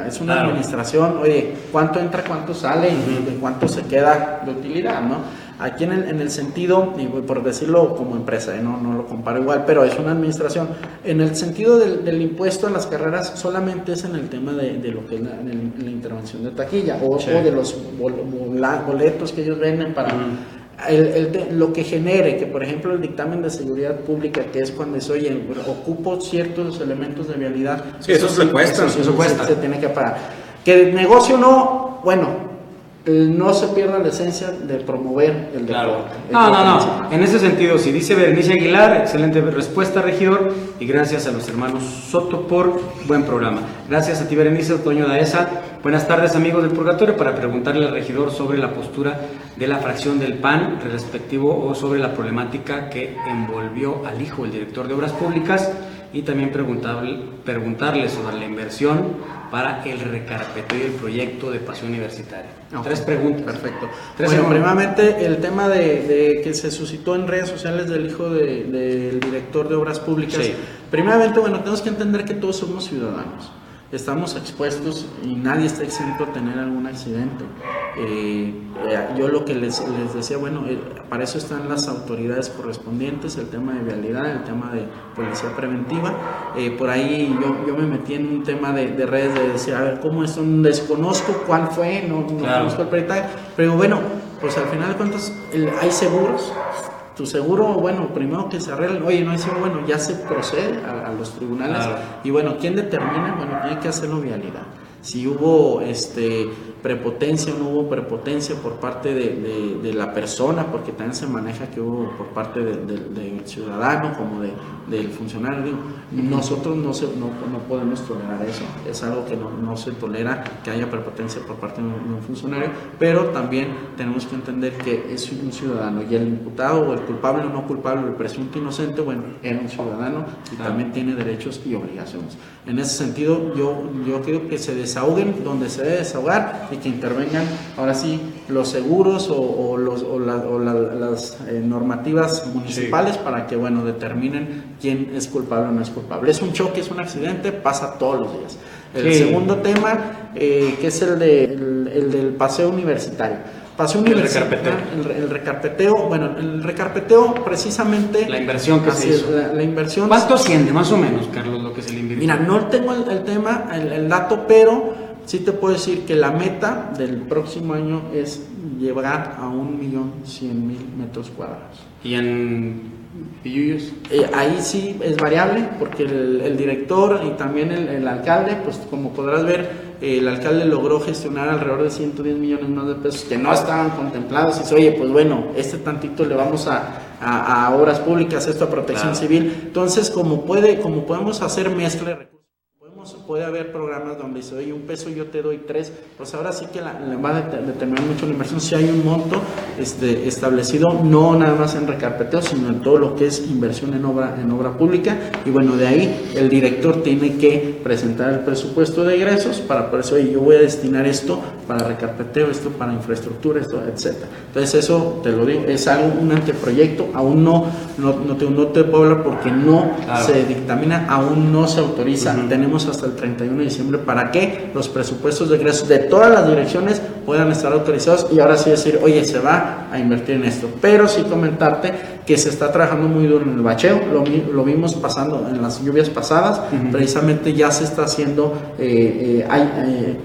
Es una administración, oye, cuánto entra, cuánto sale y de cuánto se queda de utilidad, ¿no? Aquí en el sentido, y por decirlo como empresa, no lo comparo igual, pero es una administración. En el sentido del impuesto a las carreras, solamente es en el tema de lo que es la intervención de taquilla o de los boletos que ellos venden para... lo que genere, que por ejemplo el dictamen de seguridad pública, que es cuando es, oye, ocupo ciertos elementos de vialidad, eso cuesta. Se tiene que pagar. Que el negocio no, bueno, no se pierda la esencia de promover el deporte. No. En ese sentido, si dice Berenice Aguilar, excelente respuesta, regidor, y gracias a los hermanos Soto por buen programa. Gracias a ti, Berenice. Toño Daesa. Buenas tardes, amigos del Purgatorio, para preguntarle al regidor sobre la postura de la fracción del PAN respectivo o sobre la problemática que envolvió al hijo del director de Obras Públicas, y también preguntarle sobre la inversión para el recarpeteo y el proyecto de Paseo Universitario. Okay. 3 preguntas. Perfecto. Bueno, primeramente el tema de que se suscitó en redes sociales del hijo del director de Obras Públicas. Sí. Primeramente, bueno, tenemos que entender que todos somos ciudadanos. Estamos expuestos y nadie está exento a tener algún accidente. Yo lo que les decía, bueno, para eso están las autoridades correspondientes, el tema de vialidad, el tema de policía preventiva. Por ahí yo me metí en un tema de redes de decir, a ver, ¿cómo es? Desconozco cuál fue, no conozco el peritaje, pero bueno, pues al final de cuentas hay seguros. Tu seguro, bueno, primero que se arreglen, oye, no hay seguro, bueno, ya se procede a los tribunales. Claro. Y bueno, ¿quién determina? Bueno, tiene que hacerlo vialidad. Si hubo prepotencia o no hubo prepotencia por parte de la persona, porque también se maneja que hubo por parte del ciudadano como del funcionario. Digo, nosotros no podemos tolerar eso, es algo que no se tolera, que haya prepotencia por parte de un funcionario, pero también tenemos que entender que es un ciudadano y el imputado o el culpable o no culpable, el presunto inocente, bueno, era un ciudadano y también tiene derechos y obligaciones. En ese sentido, yo creo que se desahoguen donde se debe desahogar y que intervengan ahora sí los seguros o las normativas municipales para que, bueno, determinen quién es culpable o no es culpable. Es un choque, es un accidente, pasa todos los días. El segundo tema, que es el del paseo universitario. Paseo universitario. El recarpeteo. Bueno, el recarpeteo precisamente. La inversión que se hizo. La inversión. ¿Cuánto asciende más o menos, Carlos, lo que se le invirtió? Mira, no tengo el dato, pero sí te puedo decir que la meta del próximo año es llegar a 1.100.000 metros cuadrados. ¿Y en Pilluyos? Ahí sí es variable, porque el director y también el alcalde, pues como podrás ver, el alcalde logró gestionar alrededor de 110 millones más de pesos que no estaban contemplados. Y dice, oye, pues bueno, tantito le vamos a obras públicas, esto a protección civil. Entonces, como podemos hacer mezcla de recursos, puede haber programas donde dice, oye, 1 peso yo te doy 3, pues ahora sí que le va a determinar mucho la inversión. Si hay un monto establecido, no nada más en recarpeteo, sino en todo lo que es inversión en obra pública, y bueno, de ahí el director tiene que presentar el presupuesto de egresos para por eso, oye, yo voy a destinar esto para recarpeteo, esto para infraestructura, esto, etcétera. Entonces eso, te lo digo, es un anteproyecto, aún no te puedo hablar porque no se dictamina, aún no se autoriza. Tenemos hasta el 31 de diciembre para que los presupuestos de egresos de todas las direcciones puedan estar autorizados y ahora sí decir, oye, se va a invertir en esto. Pero sí comentarte que se está trabajando muy duro en el bacheo, lo vimos pasando en las lluvias pasadas, precisamente ya se está haciendo,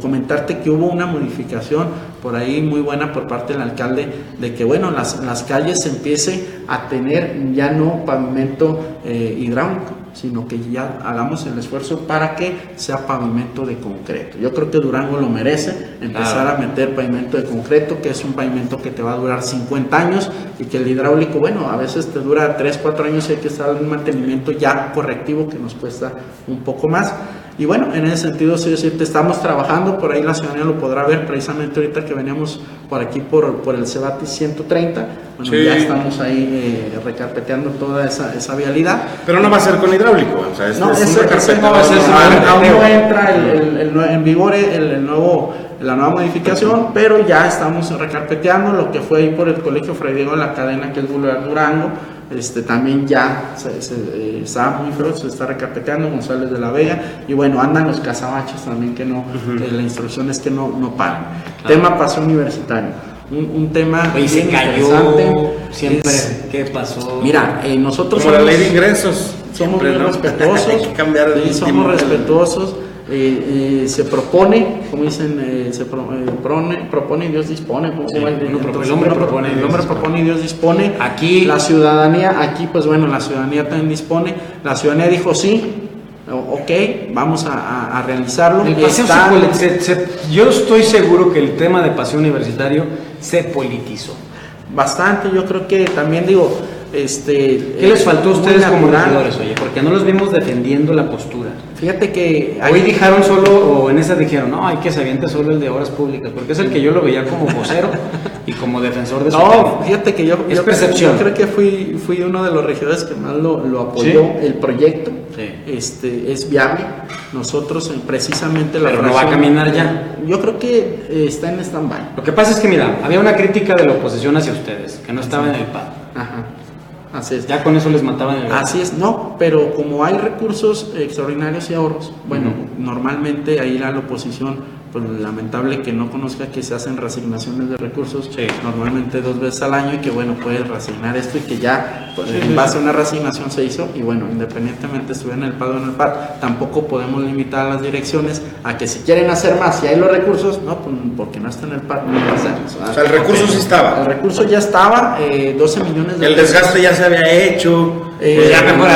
comentarte que hubo una modificación por ahí muy buena por parte del alcalde, de que bueno, las calles empiece a tener ya no pavimento hidráulico, sino que ya hagamos el esfuerzo para que sea pavimento de concreto. Yo creo que Durango lo merece, empezar a meter pavimento de concreto, que es un pavimento que te va a durar 50 años y que el hidráulico, bueno, a veces te dura 3, 4 años y hay que estar en un mantenimiento ya correctivo que nos cuesta un poco más. Y bueno, en ese sentido, sí decirte, estamos trabajando, por ahí la ciudadanía lo podrá ver, precisamente ahorita que veníamos por aquí por el Cebatis 130, bueno, ya estamos ahí recarpeteando toda esa vialidad. Pero no va a ser con hidráulico, o sea, no, aún no entra en vigor la nueva modificación, pero ya estamos recarpeteando lo que fue ahí por el Colegio Fray Diego de la Cadena, que es Boulevard Durango. También ya está muy feo, se está recarpeteando González de la Vega, y bueno, andan los cazabaches también, que no, la instrucción es que no paren. Tema paseo universitario, un tema bien interesante. Siempre, ¿qué pasó? Mira, nosotros como la ley de ingresos, somos muy respetuosos, somos respetuosos. Se propone, como dicen, se propone y Dios dispone. ¿Cómo se llama? El hombre propone y Dios dispone. Aquí la ciudadanía, pues bueno, la ciudadanía también dispone. La ciudadanía dijo sí, ok, vamos a realizarlo. El paseo yo estoy seguro que el tema de paseo universitario se politizó. Bastante, yo creo que también digo, ¿qué les faltó a ustedes como regidores, oye? Porque no los vimos defendiendo la postura. Fíjate que hoy dijeron solo, o en esa dijeron, no, hay que se aviente solo el de obras públicas, porque es el que yo lo veía como vocero y como defensor de su tema. No, fíjate que yo percepción. Yo creo que fui uno de los regidores que más lo apoyó. ¿Sí? El proyecto. Sí. Es viable. Nosotros precisamente la Pero no va a caminar ya. Yo creo que está en stand-by. Lo que pasa es que mira, había una crítica de la oposición hacia ustedes, que no estaba en el PAD. Ajá. Así es. Ya con eso les mataban el gato. Así es, no, pero como hay recursos extraordinarios y ahorros, bueno, normalmente ahí la oposición, pues lamentable que no conozca que se hacen reasignaciones de recursos, normalmente 2 veces al año, y que bueno, puedes reasignar esto y que ya en base a una reasignación se hizo, y bueno, independientemente estuviera en el PAD o en el PAD, tampoco podemos limitar a las direcciones a que si quieren hacer más y hay los recursos, no, pues porque no está en el PAD, no lo hacemos. O sea, el recurso sí estaba. El recurso ya estaba, 12 millones de el pesos. Desgaste ya se había hecho. Ya mejor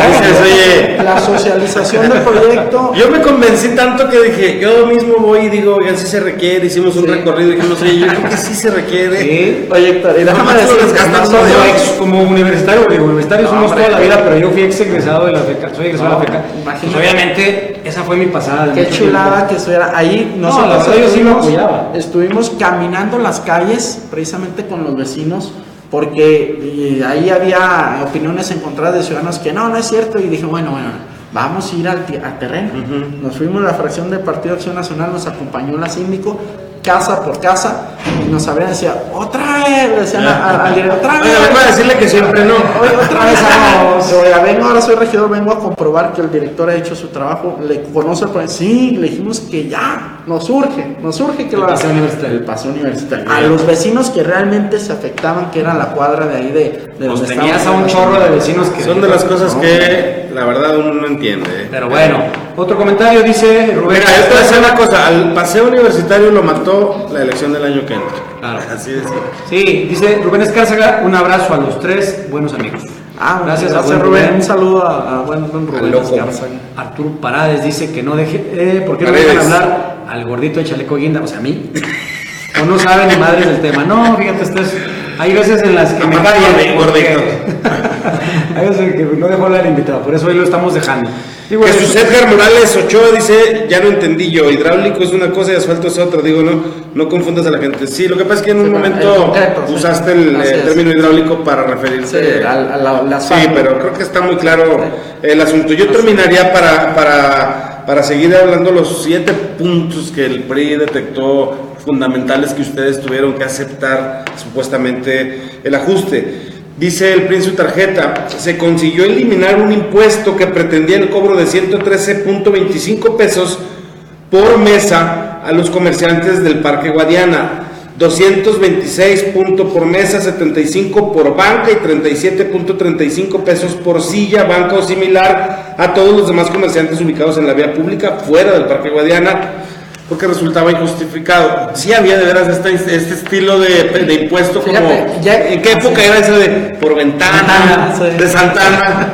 oye, la socialización del proyecto. Yo me convencí tanto que dije, yo mismo voy y digo, oigan, sí se requiere, hicimos un recorrido y dijimos, oye, yo creo que sí se requiere. Sí. Oye, Héctor, y déjame como universitario, somos toda la vida, pero yo fui ex egresado de la FECA, soy egresado de la FECA. Pues obviamente, esa fue mi pasada. Qué chulada que estuviera ahí. Nosotros la verdad yo sí lo apoyaba. Estuvimos caminando las calles, precisamente con los vecinos, porque ahí había opiniones encontradas de ciudadanos que no es cierto, y dije, bueno, vamos a ir al terreno. Nos fuimos a la fracción del Partido Acción Nacional, nos acompañó la síndico, casa por casa, y nos abrían y decía, otra vez, decían al director, otra vez. Vengo a decirle que siempre no. Otra vez vamos. Ahora soy regidor, vengo a comprobar que el director ha hecho su trabajo, le conoce, sí, le dijimos que ya, nos urge que lo haga. El paseo universitario. A los vecinos que realmente se afectaban, que era la cuadra de ahí de donde tenías a un chorro de vecinos que son de las cosas que la verdad uno no entiende. Pero bueno, otro comentario dice Rubén. Mira, yo te voy a decir una cosa, al paseo universitario lo mató la elección del año que entra. Claro. Así es. Sí, dice Rubén Escárcega, un abrazo a los 3 buenos amigos. Gracias Rubén. Un saludo a buen Rubén Escárcega. Arturo Parades dice que no deje, ¿por qué no dejan hablar al gordito de chaleco guinda? O sea, a mí. O no saben ni madres del tema. No, fíjate, hay veces en las que me callan. Gordito. Hay veces que no dejo hablar al invitado, por eso hoy lo estamos dejando. Digo, Jesús Edgar Morales Ochoa dice, ya no entendí yo, hidráulico es una cosa y asfalto es otra. Digo, no confundas a la gente. Sí, lo que pasa es que en un momento usaste el término hidráulico para referirse a la sí, pero creo que está muy claro el asunto. Yo terminaría para seguir hablando los 7 puntos que el PRI detectó fundamentales que ustedes tuvieron que aceptar supuestamente el ajuste. Dice el PRI en su tarjeta, se consiguió eliminar un impuesto que pretendía el cobro de 113.25 pesos por mesa a los comerciantes del Parque Guadiana, 226 puntos por mesa, 75 por banca y 37.35 pesos por silla, banca o similar a todos los demás comerciantes ubicados en la vía pública fuera del Parque Guadiana, porque resultaba injustificado. Sí había de veras este estilo de impuesto. Fíjate, como ¿en qué época era eso de por ventana, de Santana?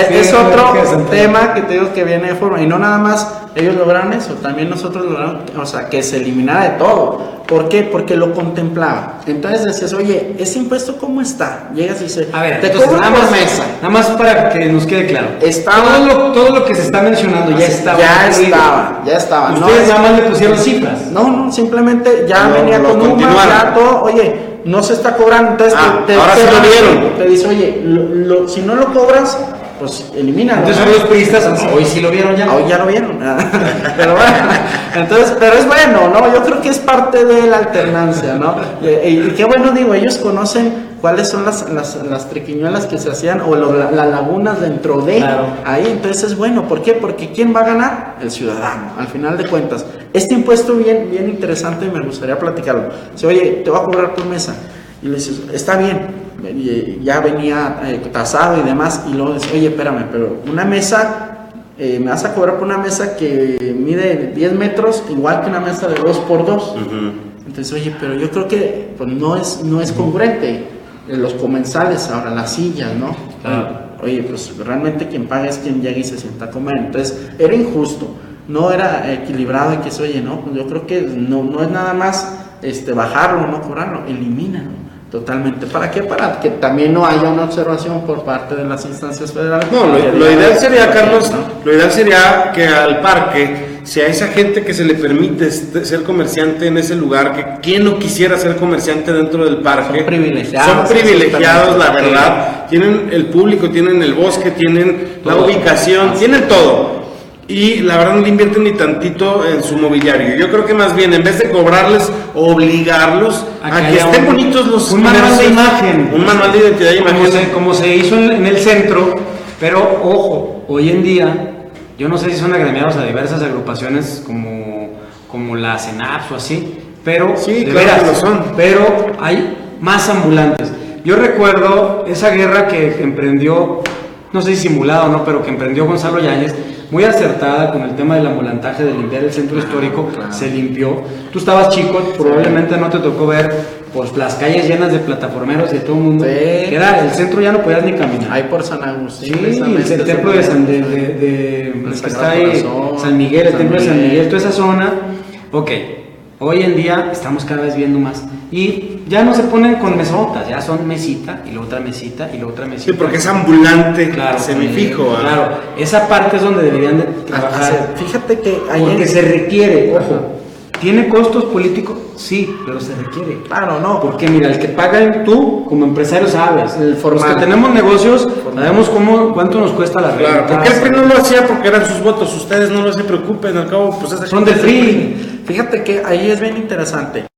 Es otro tema que te digo que viene de forma, y no nada más ellos lograron eso, también nosotros logramos, o sea, que se eliminara de todo. ¿Por qué? Porque lo contemplaba. Entonces decías, oye, ¿ese impuesto cómo está? Llegas y dices, a ver, te cobro por mesa. Nada más para que nos quede claro. Todo lo que se está mencionando ya estaba. Ya estaba. Ustedes nada más le pusieron cifras. No, simplemente ya venía con un mandato, oye, no se está cobrando. Entonces ahora se lo dieron. Te dice, oye, si no lo cobras, pues elimina. Entonces los priistas hoy sí lo vieron ya. Hoy ya lo vieron. Pero bueno, entonces, pero es bueno, ¿no? Yo creo que es parte de la alternancia, ¿no? Y qué bueno, digo, ellos conocen cuáles son las triquiñuelas que se hacían o las lagunas dentro de ahí. Entonces es bueno, ¿por qué? Porque ¿quién va a ganar? El ciudadano, al final de cuentas. Este impuesto bien interesante, y me gustaría platicarlo. Dice, oye, te voy a cobrar por mesa. Y le dices, está bien, ya venía tasado y demás, y luego dices, oye, espérame, pero una mesa, me vas a cobrar por una mesa que mide 10 metros, igual que una mesa de 2x2. Entonces, oye, pero yo creo que pues, no es congruente. Los comensales, ahora las sillas, ¿no? oye, pues realmente quien paga es quien llega y se sienta a comer. Entonces, era injusto, no era equilibrado y que se oye, no, pues yo creo que no es nada más bajarlo, no cobrarlo, elimínalo. Totalmente. ¿Para qué? Para que también no haya una observación por parte de las instancias federales. No, lo ideal sería, Carlos, lo ideal sería que al parque, si a esa gente que se le permite ser comerciante en ese lugar, que quien no quisiera ser comerciante dentro del parque, son privilegiados, la verdad, tienen el público, tienen el bosque, tienen la ubicación, tienen todo. Y la verdad no le invierten ni tantito en su mobiliario. Yo creo que más bien, en vez de cobrarles, obligarlos a que estén bonitos los un manual de imagen. Un manual de identidad y imagen. Como se hizo en el centro, pero ojo, hoy en día, yo no sé si son agremiados a diversas agrupaciones como la CENAPS o así, pero sí, de claro veras, que lo son. Pero hay más ambulantes. Yo recuerdo esa guerra que emprendió, no sé si simulado o no, pero que emprendió Gonzalo Yáñez, muy acertada con el tema del ambulantaje, de limpiar el centro histórico, se limpió. Tú estabas chico, probablemente no te tocó ver pues las calles llenas de plataformeros y de todo el mundo. Que era, el centro ya no podías ni caminar. Ahí por San Agustín. Sí, el templo de San que está ahí, San Miguel, el templo de San Miguel, toda esa zona. Ok, hoy en día estamos cada vez viendo más. Y ya no se ponen con mesotas, ya son mesita y la otra mesita y la otra mesita. Sí, porque es ambulante, claro, semifijo. Claro, esa parte es donde deberían de trabajar. Fíjate que porque se requiere, ojo, ¿tiene costos políticos? Sí, pero se requiere. Claro, no. Porque mira, el que paga tú como empresario sabes. El formal. Los que tenemos negocios sabemos cuánto nos cuesta la renta. Claro, porque el PRI no lo hacía porque eran sus votos. Ustedes no se preocupen, al cabo, pues esa son de free. Fíjate que ahí es bien interesante.